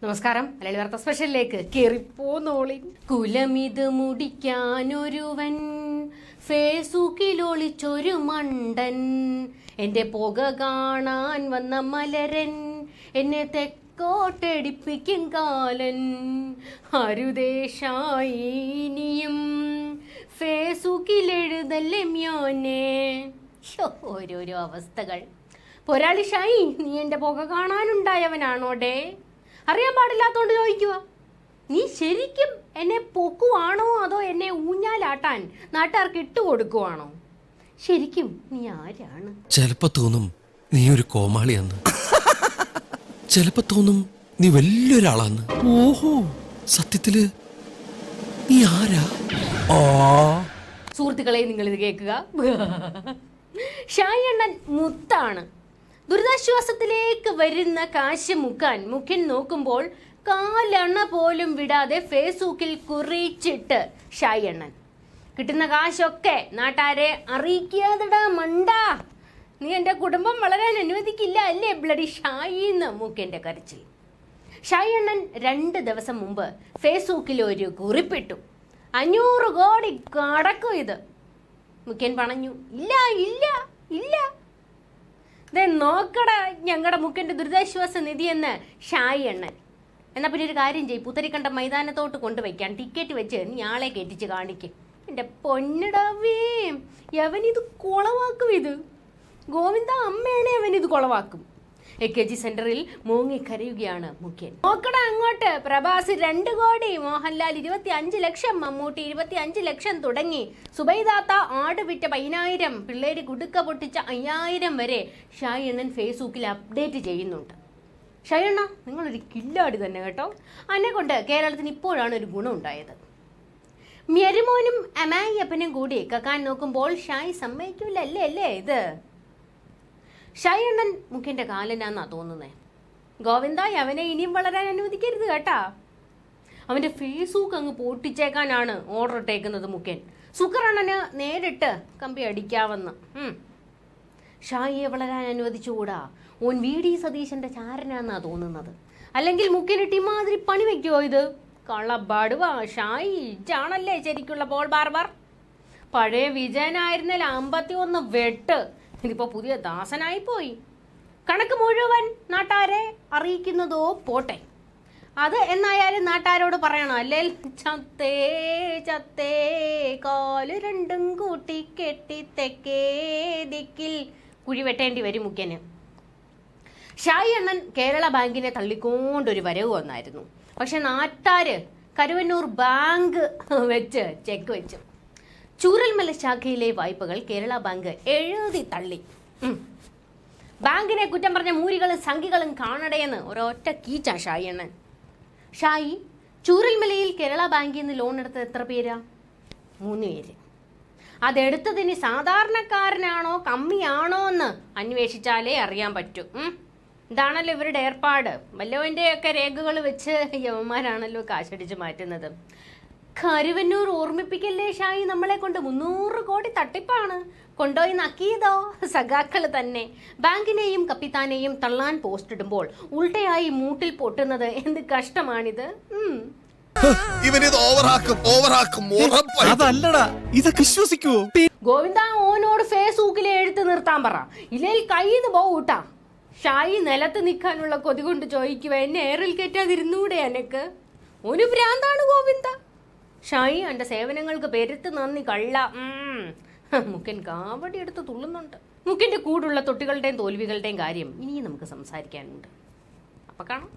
നമസ്കാരം. മലയാളി വാർത്ത സ്പെഷ്യലിലേക്ക് കേറിപ്പോന്നോളിൻ. കുലമിത് മുടിക്കാനൊരുവൻ, ഫേസ്ബുക്കിൽ ഒളിച്ചൊരു മണ്ടൻ, എന്റെ പുക കാണാൻ വന്ന മലരൻ, എന്നെ തെക്കോട്ടടിപ്പിക്കും കാലൻ, അരുദേശായി ഇനിയും ഫേസ്ബുക്കിൽ എഴുതല്ലേ മ്യോനെ. ഓരോരോ അവസ്ഥകൾ. പോരാളി ഷായി, നീ എന്റെ പുക കാണാനുണ്ടായവനാണോടെ? അറിയാൻ പാടില്ലാത്തോണ്ട് ചോദിക്കുക. നീ ശരിക്കും എന്നെ പൊക്കുവാണോ അതോ എന്നെ ഊഞ്ഞാലാട്ടാൻ നാട്ടുകാർക്ക് ഇട്ടുകൊടുക്കുവാണോ? ശരിക്കും നീ ആരാണ്? ചിലപ്പോ തോന്നും നീ ഒരു കോമാളിയാന്ന്, ചിലപ്പോ തോന്നും നീ വലിയൊരാളാന്ന്. ഓഹോ, സത്യത്തില് നീ ആരാ? സുഹൃത്തുക്കളെ, നിങ്ങളിത് കേൾക്കുക. ഷായി അണ്ണൻ മുത്താണ്. ദുരിതാശ്വാസത്തിലേക്ക് വരുന്ന കാശ് മുഖ്യൻ നോക്കുമ്പോൾ കാലെണ്ണ പോലും വിടാതെ ഫേസ്ബുക്കിൽ കുറിച്ചിട്ട് ഷായി അണ്ണൻ കിട്ടുന്ന കാശൊക്കെ നാട്ടാരെ അറിയിക്കാതെടാ മണ്ടാ, നീ എൻ്റെ കുടുംബം വളരാൻ അനുവദിക്കില്ല അല്ലേ ബ്ലഡി ഷായി എന്ന് മുഖ്യൻ്റെ കരച്ചിൽ. ഷായി അണ്ണൻ 2 ദിവസം മുമ്പ് ഫേസ്ബുക്കിൽ ഒരു കുറിപ്പിട്ടു. 500 കോടി കടക്കും ഇത്. മുഖ്യൻ പറഞ്ഞു, ഇല്ല ഇല്ല ഇല്ല. നോക്കടാ ഞങ്ങളുടെ മുഖ്യന്റെ ദുരിതാശ്വാസ നിധി എന്ന് ഷായി അണ്ണൻ. എന്നാ പിന്നെ ഒരു കാര്യം ചെയ്യും, പുത്തരിക്കണ്ട മൈതാനത്തോട്ട് കൊണ്ടുവയ്ക്കാൻ ടിക്കറ്റ് വെച്ച് നീ ആളെ കയറ്റിച്ച് കാണിക്കും. എൻ്റെ പൊന്നിടവേ, അവനിത് കുളവാക്കും. ഇത് ഗോവിന്ദ അമ്മയാണെ അവനിത് കുളവാക്കും. AKG സെന്ററിൽ മൂങ്ങിക്കരയുകയാണ് മുഖ്യൻ. നോക്കടാ അങ്ങോട്ട്, പ്രഭാസ് 2 കോടി, മോഹൻലാൽ 25 ലക്ഷം, മമ്മൂട്ടി 25 ലക്ഷം തുടങ്ങി സുബൈദാത്ത ആട് വിറ്റ 10,000, പിള്ളേര് കുടുക്ക പൊട്ടിച്ച 5,000 വരെ ഷായി അണ്ണൻ ഫേസ്ബുക്കിൽ അപ്ഡേറ്റ് ചെയ്യുന്നുണ്ട്. ഷായി അണ്ണ, നിങ്ങളൊരു കില്ലാടി തന്നെ കേട്ടോ. അതിനെ കൊണ്ട് കേരളത്തിന് ഇപ്പോഴാണ് ഒരു ഗുണം ഉണ്ടായത്. മെരുമോനും അമ്മായിയപ്പനും കൂടി കക്കാൻ നോക്കുമ്പോൾ ഷായി സമ്മതിക്കൂലല്ലേ അല്ലേ ഇത്? ഷായി അണ്ണൻ മുഖ്യന്റെ കാലനാന്നാ തോന്നുന്നേ. ഗോവിന്ദ, അവനെ ഇനിയും വളരാൻ അനുവദിക്കരുത് കേട്ടാ. അവന്റെ ഫേസ്ബുക്ക് അങ്ങ് പൊട്ടിച്ചേക്കാനാണ് ഓർഡർ ഇട്ടേക്കുന്നത് മുഖ്യൻ. സുക്കറണ്ണന് നേരിട്ട് കമ്പി അടിക്കാവെന്ന്. ഷായിയെ വളരാൻ അനുവദിച്ചുകൂടാ. ഓൻ VD സതീശന്റെ ചാരനാന്നാ തോന്നുന്നത്. അല്ലെങ്കിൽ മുഖ്യനിട്ട് ഇമാതിരി പണി വെക്കുവോ ഇത്? കള്ളബാടുവാ ഷായി, ഇജാണല്ലേ ശരിക്കുള്ള പോൾ ബാർബർ. പഴയ വിജയനായിരുന്നല്ല 51 വെട്ട്, ഇതിപ്പോ പുതിയ ദാസനായി പോയി. കണക്ക് മുഴുവൻ നാട്ടാരെ അറിയിക്കുന്നതോ പോട്ടെ, അത് എന്നായാലും നാട്ടാരോട് പറയണം. അല്ലേ ചത്തേ ചത്തേ കാല് രണ്ടും കൂട്ടി കെട്ടി തെക്കേ ദിക്കിൽ കുഴി വെട്ടേണ്ടി വരും മുഖ്യന്. ഷായി അണ്ണൻ കേരള ബാങ്കിനെ തള്ളിക്കൊണ്ടൊരു വരവ് വന്നായിരുന്നു. പക്ഷെ നാട്ടാര് കരുവന്നൂർ ബാങ്ക് വെച്ച് ചെക്ക് വെച്ചു. ചൂരൽമല ശാഖയിലെ വായ്പകൾ കേരള ബാങ്ക് എഴുതി തള്ളി. ബാങ്കിനെ കുറ്റം പറഞ്ഞ മൂരികളും സംഘികളും കാണടയെന്ന് ഒരൊറ്റ കീച്ച ഷായി അണ്ണൻ. ഷായി, ചൂരൽമലയിൽ കേരള ബാങ്കിൽ നിന്ന് ലോൺ എടുത്തത് എത്ര പേരാ? 3 പേര്. അതെടുത്തതിന് സാധാരണക്കാരനാണോ കമ്മിയാണോ എന്ന് അന്വേഷിച്ചാലേ അറിയാൻ പറ്റൂ. ഇതാണല്ലോ ഇവരുടെ ഏർപ്പാട്. വല്ലവൻ്റെയൊക്കെ രേഖകൾ വെച്ച് യവന്മാരാണല്ലോ കാശടിച്ച് മാറ്റുന്നത്. കരുവന്നൂർ ഓർമ്മിപ്പിക്കല്ലേ ഷായി, നമ്മളെ കൊണ്ട് 300 കോടി തട്ടിപ്പാണ്. കൊണ്ടുപോയി നക്കിയതോ സഖാക്കള് തന്നെ. ബാങ്കിനെയും കപ്പിത്താനെയും തള്ളാൻ പോസ്റ്റ് ഇടുമ്പോൾ ഉൾട്ടയായി മൂട്ടിൽ പൊട്ടുന്നത് എന്ത് കഷ്ടമാണിത്. ഗോവിന്ദ, ഓനോട് ഫേസ്ബുക്കിലെ എഴുത്ത് നിർത്താൻ പറ, ഇല്ലെങ്കിൽ കയ്യിന്ന് പോകൂട്ടാ. ഷായി നിലത്ത് നിൽക്കാനുള്ള കൊതി കൊണ്ട് ചോദിക്കുക, എന്നെ ഏറിൽ കയറ്റാതിരുന്നൂടെ എനക്ക്? ഒരു ഭ്രാന്താണ് ഗോവിന്ദ. ഷായി, എൻ്റെ സേവനങ്ങൾക്ക് പെരുത്ത് നന്ദി കള്ള. മുഖ്യൻ കാവടി എടുത്ത് തുള്ളുന്നുണ്ട്. മുഖ്യന്റെ കൂടുള്ള തൊട്ടികളുടെയും തോൽവികളുടെയും കാര്യം ഇനിയും നമുക്ക് സംസാരിക്കാനുണ്ട്. അപ്പൊ കാണാം.